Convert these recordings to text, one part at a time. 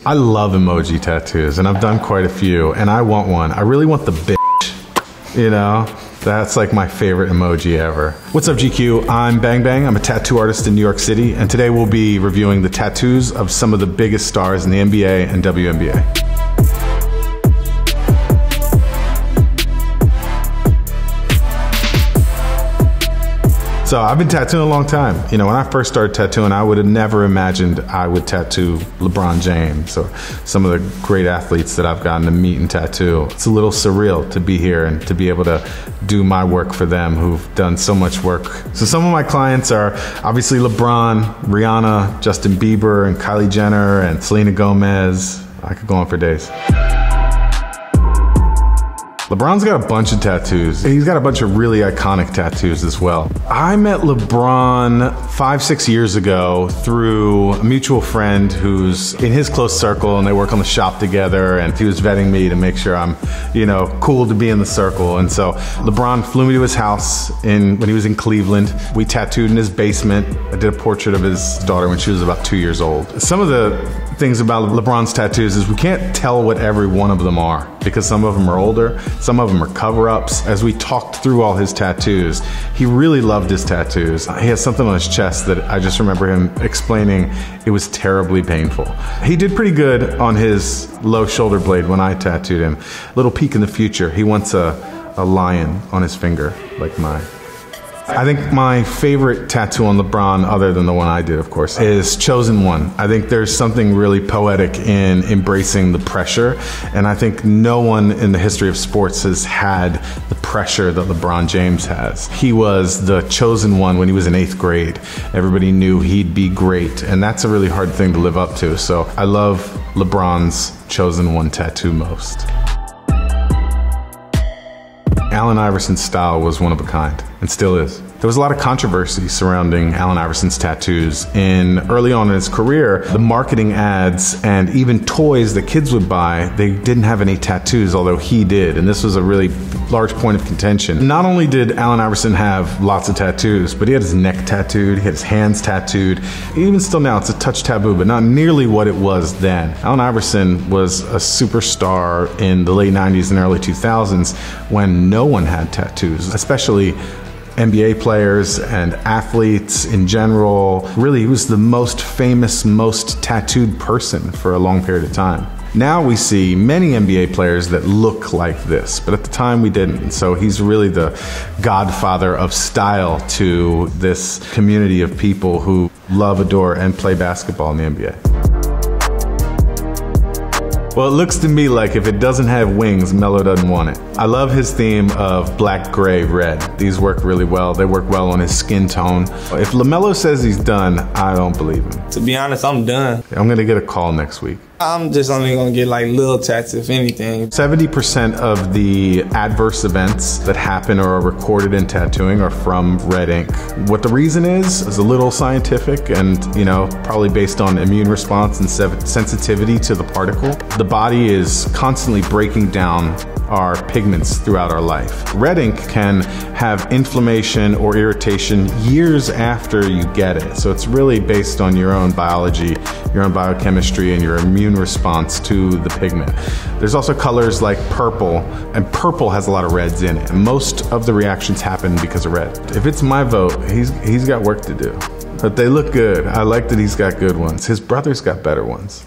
I love emoji tattoos, and I've done quite a few, and I want one. I really want the bitch, you know? That's like my favorite emoji ever. What's up, GQ? I'm Bang Bang. I'm a tattoo artist in New York City, and today we'll be reviewing the tattoos of some of the biggest stars in the NBA and WNBA. So I've been tattooing a long time. You know, when I first started tattooing, I would have never imagined I would tattoo LeBron James or some of the great athletes that I've gotten to meet and tattoo. It's a little surreal to be here and to be able to do my work for them who've done so much work. So some of my clients are obviously LeBron, Rihanna, Justin Bieber, and Kylie Jenner, and Selena Gomez. I could go on for days. LeBron's got a bunch of tattoos. He's got a bunch of really iconic tattoos as well. I met LeBron 5-6 years ago through a mutual friend who's in his close circle, and they work on the shop together, and he was vetting me to make sure I'm, you know, cool to be in the circle. And so LeBron flew me to his house when he was in Cleveland. We tattooed in his basement. I did a portrait of his daughter when she was about 2 years old. Some of the things about LeBron's tattoos is we can't tell what every one of them are because some of them are older, some of them are cover-ups. As we talked through all his tattoos, he really loved his tattoos. He has something on his chest that I just remember him explaining it was terribly painful. He did pretty good on his low shoulder blade when I tattooed him. Little peek in the future, he wants a lion on his finger like mine. I think my favorite tattoo on LeBron, other than the one I did, of course, is Chosen One. I think there's something really poetic in embracing the pressure, and I think no one in the history of sports has had the pressure that LeBron James has. He was the chosen one when he was in 8th grade. Everybody knew he'd be great, and that's a really hard thing to live up to. So I love LeBron's Chosen One tattoo most. Allen Iverson's style was one of a kind, and still is. There was a lot of controversy surrounding Allen Iverson's tattoos. Early on in his career, the marketing ads and even toys that kids would buy, they didn't have any tattoos, although he did, and this was a really large point of contention. Not only did Allen Iverson have lots of tattoos, but he had his neck tattooed, he had his hands tattooed. Even still now, it's a touch taboo, but not nearly what it was then. Allen Iverson was a superstar in the late 90s and early 2000s when no one had tattoos, especially NBA players and athletes in general. Really, he was the most famous, most tattooed person for a long period of time. Now we see many NBA players that look like this, but at the time we didn't. So he's really the godfather of style to this community of people who love, adore, and play basketball in the NBA. Well, it looks to me like if it doesn't have wings, Melo doesn't want it. I love his theme of black, gray, red. These work really well. They work well on his skin tone. If LaMelo says he's done, I don't believe him. To be honest, I'm done. I'm gonna get a call next week. I'm just only gonna get like little tats, if anything. 70% of the adverse events that happen or are recorded in tattooing are from red ink. What the reason is a little scientific and, you know, probably based on immune response and sensitivity to the particle. The body is constantly breaking down our pigments throughout our life. Red ink can have inflammation or irritation years after you get it. So it's really based on your own biology, your own biochemistry, and your immune response to the pigment. There's also colors like purple, and purple has a lot of reds in it. Most of the reactions happen because of red. If it's my vote, he's got work to do. But they look good. I like that he's got good ones. His brother's got better ones.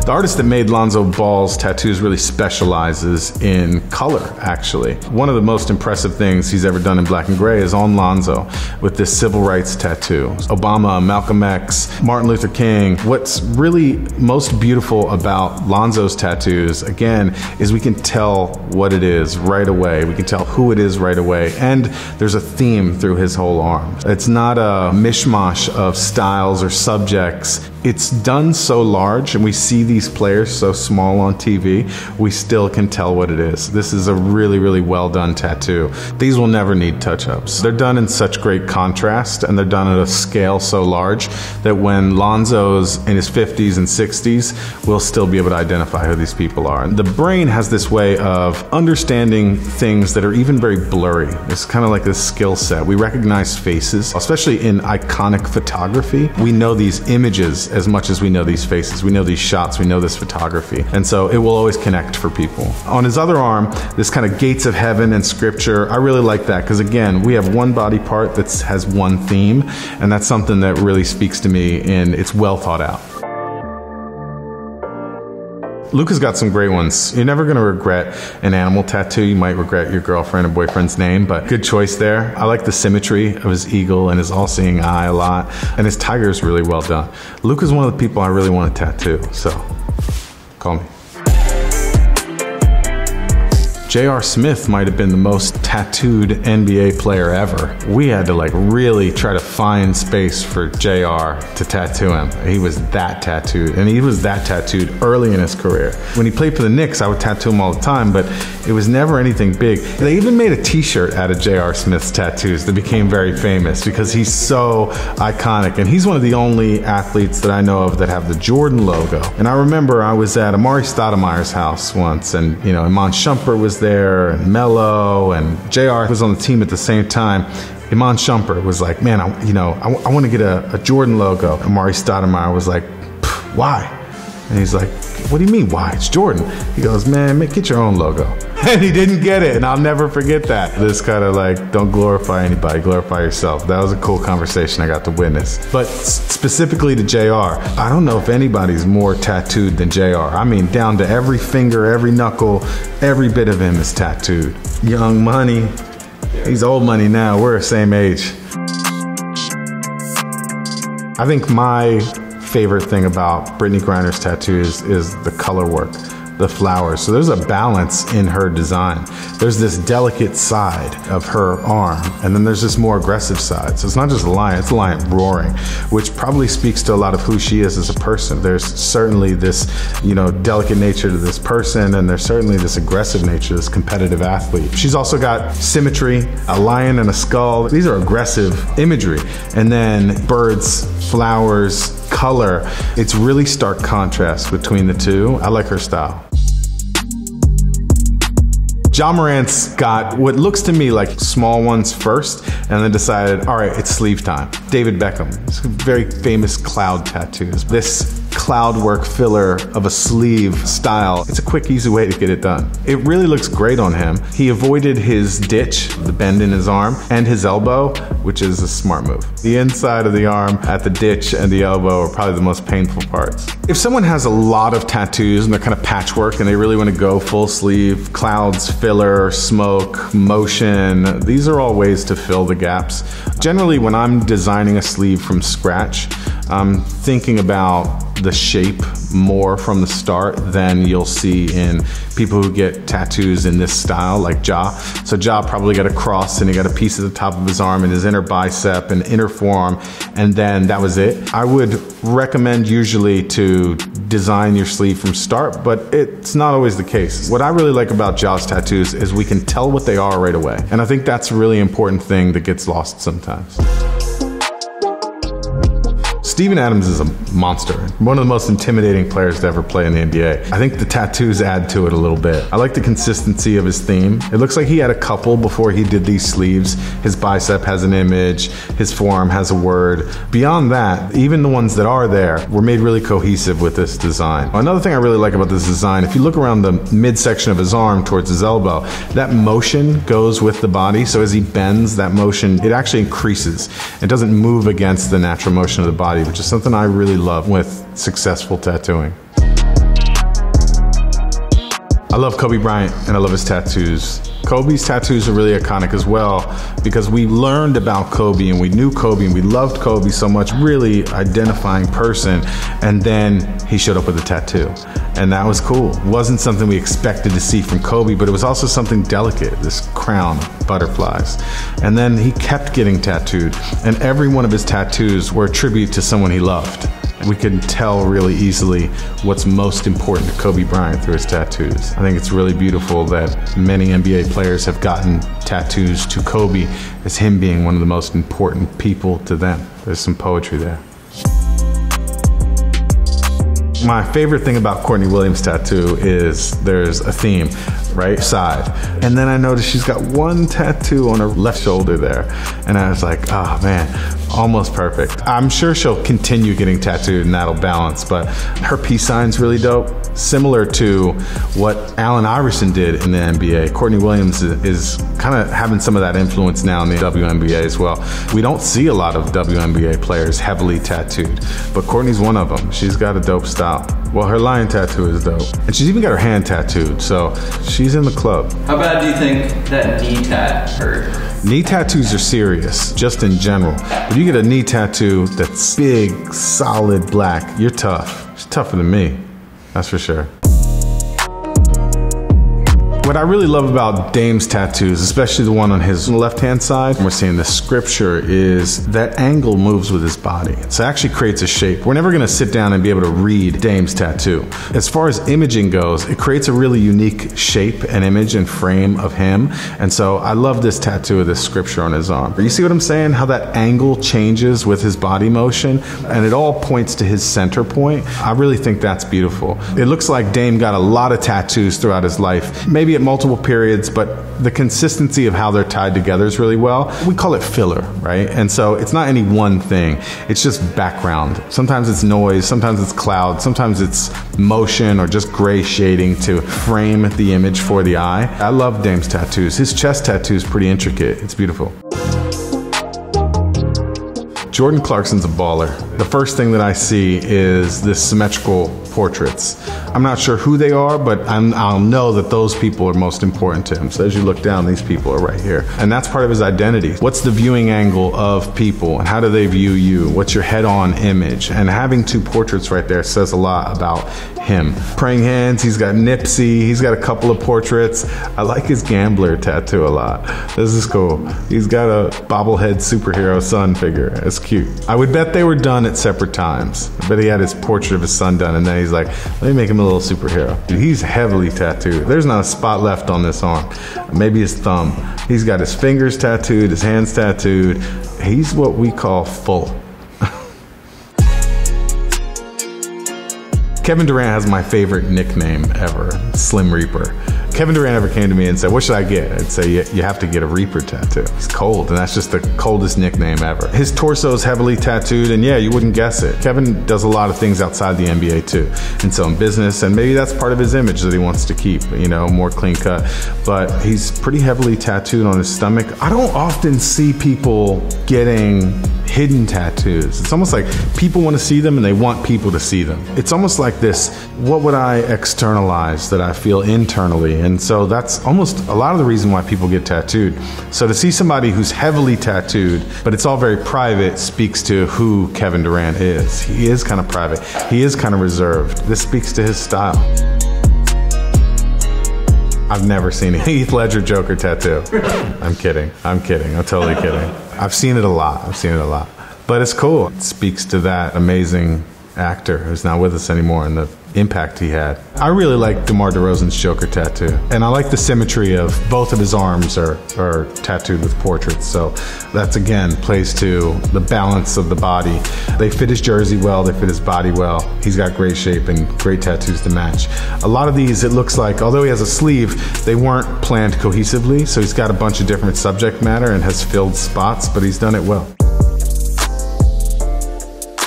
The artist that made Lonzo Ball's tattoos really specializes in color, actually. One of the most impressive things he's ever done in black and gray is on Lonzo with this civil rights tattoo. Obama, Malcolm X, Martin Luther King. What's really most beautiful about Lonzo's tattoos, again, is we can tell what it is right away. We can tell who it is right away. And there's a theme through his whole arm. It's not a mishmash of styles or subjects. It's done so large, and we see these players so small on TV, we still can tell what it is. This is a really, really well done tattoo. These will never need touch-ups. They're done in such great contrast, and they're done at a scale so large that when Lonzo's in his 50s and 60s, we'll still be able to identify who these people are. And the brain has this way of understanding things that are even very blurry. It's kind of like this skill set. We recognize faces, especially in iconic photography. We know these images as much as we know these faces. We know these shots, we know this photography. And so it will always connect for people. On his other arm, this kind of gates of heaven and scripture, I really like that because again, we have one body part that has one theme, and that's something that really speaks to me, and it's well thought out. Luka's got some great ones. You're never going to regret an animal tattoo. You might regret your girlfriend or boyfriend's name, but good choice there. I like the symmetry of his eagle and his all-seeing eye a lot, and his tiger is really well done. Luka's one of the people I really want to tattoo, so call me. J.R. Smith might have been the most tattooed NBA player ever. We had to like really try to find space for J.R. to tattoo him. He was that tattooed, and he was that tattooed early in his career. When he played for the Knicks, I would tattoo him all the time, but it was never anything big. They even made a t-shirt out of J.R. Smith's tattoos that became very famous because he's so iconic, and he's one of the only athletes that I know of that have the Jordan logo. And I remember I was at Amari Stoudemire's house once, and Iman Shumpert was there, and Melo, and JR was on the team at the same time. Iman Shumpert was like, man, I want to get a Jordan logo. Amari Stoudemire was like, why? And he's like, what do you mean, why? It's Jordan. He goes, man, get your own logo. And he didn't get it, and I'll never forget that. This kind of like, don't glorify anybody, glorify yourself. That was a cool conversation I got to witness. But specifically to JR, I don't know if anybody's more tattooed than JR. I mean, down to every finger, every knuckle, every bit of him is tattooed. Young Money, he's old money now, we're the same age. I think my favorite thing about Brittney Griner's tattoos is the color work, the flowers. So there's a balance in her design. There's this delicate side of her arm, and then there's this more aggressive side. So it's not just a lion, it's a lion roaring, which probably speaks to a lot of who she is as a person. There's certainly this, delicate nature to this person, and there's certainly this aggressive nature to this competitive athlete. She's also got symmetry, a lion and a skull. These are aggressive imagery. And then birds, flowers, color. It's really stark contrast between the two. I like her style. Ja Morant's got what looks to me like small ones first, and then decided, all right, it's sleeve time. David Beckham, very famous cloud tattoos. This cloud work filler of a sleeve style, it's a quick, easy way to get it done. It really looks great on him. He avoided his ditch, the bend in his arm, and his elbow, which is a smart move. The inside of the arm at the ditch and the elbow are probably the most painful parts. If someone has a lot of tattoos and they're kind of patchwork and they really want to go full sleeve, clouds, filler, smoke, motion, these are all ways to fill the gaps. Generally, when I'm designing a sleeve from scratch, I'm thinking about the shape more from the start than you'll see in people who get tattoos in this style, like Ja. So Ja probably got a cross, and he got a piece at the top of his arm and his inner bicep and inner forearm, and then that was it. I would recommend usually to design your sleeve from start, but it's not always the case. What I really like about Ja's tattoos is we can tell what they are right away, and I think that's a really important thing that gets lost sometimes. Steven Adams is a monster, one of the most intimidating players to ever play in the NBA. I think the tattoos add to it a little bit. I like the consistency of his theme. It looks like he had a couple before he did these sleeves. His bicep has an image, his forearm has a word. Beyond that, even the ones that are there were made really cohesive with this design. Another thing I really like about this design, if you look around the midsection of his arm towards his elbow, that motion goes with the body. So as he bends, that motion, it actually increases. It doesn't move against the natural motion of the body, which is something I really love with successful tattooing. I love Kobe Bryant, and I love his tattoos. Kobe's tattoos are really iconic as well because we learned about Kobe and we knew Kobe and we loved Kobe so much, really identifying person, and then he showed up with a tattoo. And that was cool. It wasn't something we expected to see from Kobe, but it was also something delicate, this crown of butterflies. And then he kept getting tattooed, and every one of his tattoos were a tribute to someone he loved. We can tell really easily what's most important to Kobe Bryant through his tattoos. I think it's really beautiful that many NBA players have gotten tattoos to Kobe as him being one of the most important people to them. There's some poetry there. My favorite thing about Courtney Williams' tattoo is there's a theme, right side. And then I noticed she's got one tattoo on her left shoulder there. And I was like, oh man, almost perfect. I'm sure she'll continue getting tattooed and that'll balance, but her peace sign's really dope. Similar to what Allen Iverson did in the NBA. Courtney Williams is kind of having some of that influence now in the WNBA as well. We don't see a lot of WNBA players heavily tattooed, but Courtney's one of them. She's got a dope style. Well, her lion tattoo is dope. And she's even got her hand tattooed, so she's in the club. How bad do you think that knee tat hurt? Knee tattoos are serious, just in general. But you get a knee tattoo that's big, solid, black, you're tough. It's tougher than me, that's for sure. What I really love about Dame's tattoos, especially the one on his left-hand side, we're seeing the scripture, is that angle moves with his body. So it actually creates a shape. We're never gonna sit down and be able to read Dame's tattoo. As far as imaging goes, it creates a really unique shape and image and frame of him. And so I love this tattoo of this scripture on his arm. You see what I'm saying? How that angle changes with his body motion, and it all points to his center point. I really think that's beautiful. It looks like Dame got a lot of tattoos throughout his life. Maybe at multiple periods, but the consistency of how they're tied together is really well. We call it filler, right? And so it's not any one thing. It's just background. Sometimes it's noise, sometimes it's cloud, sometimes it's motion or just gray shading to frame the image for the eye. I love Dame's tattoos. His chest tattoo is pretty intricate. It's beautiful. Jordan Clarkson's a baller. The first thing that I see is this symmetrical portraits. I'm not sure who they are, but I'll know that those people are most important to him. So as you look down, these people are right here. And that's part of his identity. What's the viewing angle of people and how do they view you? What's your head-on image? And having two portraits right there says a lot about him. Praying hands, he's got Nipsey, he's got a couple of portraits. I like his gambler tattoo a lot. This is cool. He's got a bobblehead superhero son figure. It's cute. I would bet they were done at separate times. I bet he had his portrait of his son done and then he's like, let me make him a little superhero. Dude, he's heavily tattooed. There's not a spot left on this arm. Maybe his thumb. He's got his fingers tattooed, his hands tattooed. He's what we call full. Kevin Durant has my favorite nickname ever, Slim Reaper. Kevin Durant ever came to me and said, what should I get? I'd say, you have to get a Reaper tattoo. It's cold, and that's just the coldest nickname ever. His torso is heavily tattooed, and yeah, you wouldn't guess it. Kevin does a lot of things outside the NBA too. And so in business, and maybe that's part of his image that he wants to keep, you know, more clean cut. But he's pretty heavily tattooed on his stomach. I don't often see people getting hidden tattoos. It's almost like people want to see them and they want people to see them. It's almost like this, what would I externalize that I feel internally? And so that's almost a lot of the reason why people get tattooed. So to see somebody who's heavily tattooed, but it's all very private, speaks to who Kevin Durant is. He is kind of private. He is kind of reserved. This speaks to his style. I've never seen a Heath Ledger Joker tattoo. I'm kidding. I'm totally kidding. I've seen it a lot. But it's cool. It speaks to that amazing actor who's not with us anymore and the impact he had. I really like DeMar DeRozan's Joker tattoo. And I like the symmetry of both of his arms are tattooed with portraits. So that's, again, plays to the balance of the body. They fit his jersey well, they fit his body well. He's got great shape and great tattoos to match. A lot of these, it looks like, although he has a sleeve, they weren't planned cohesively. So he's got a bunch of different subject matter and has filled spots, but he's done it well.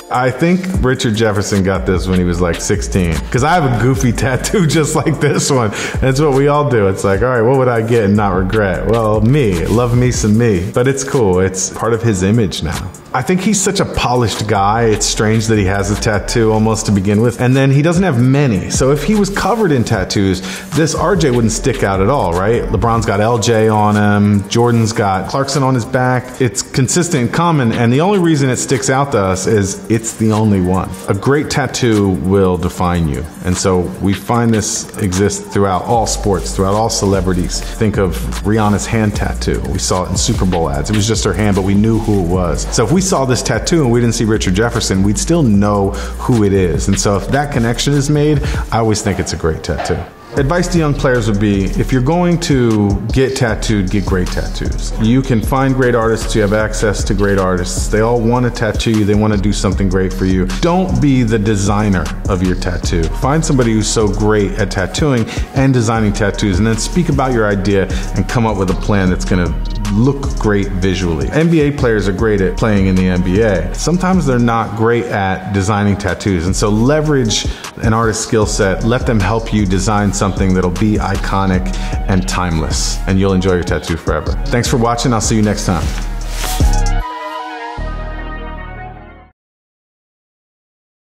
I think Richard Jefferson got this when he was like 16. Because I have a goofy tattoo just like this one. That's what we all do. It's like, all right, what would I get and not regret? Well, me. Love me some me. But it's cool. It's part of his image now. I think he's such a polished guy. It's strange that he has a tattoo almost to begin with. And then he doesn't have many. So if he was covered in tattoos, this RJ wouldn't stick out at all, right? LeBron's got LJ on him. Jordan's got Clarkson on his back. It's consistent and common. And the only reason it sticks out to us is it's the only one. A great tattoo will define you. And so we find this exists throughout all sports, throughout all celebrities. Think of Rihanna's hand tattoo. We saw it in Super Bowl ads. It was just her hand, but we knew who it was. So if we saw this tattoo and we didn't see Richard Jefferson, we'd still know who it is. And so if that connection is made, I always think it's a great tattoo. Advice to young players would be, if you're going to get tattooed, get great tattoos. You can find great artists, you have access to great artists. They all want to tattoo you, they want to do something great for you. Don't be the designer of your tattoo. Find somebody who's so great at tattooing and designing tattoos, and then speak about your idea and come up with a plan that's going to look great visually. NBA players are great at playing in the NBA. Sometimes they're not great at designing tattoos, and so leverage an artist's skill set, let them help you design something that'll be iconic and timeless, and you'll enjoy your tattoo forever. Thanks for watching, I'll see you next time.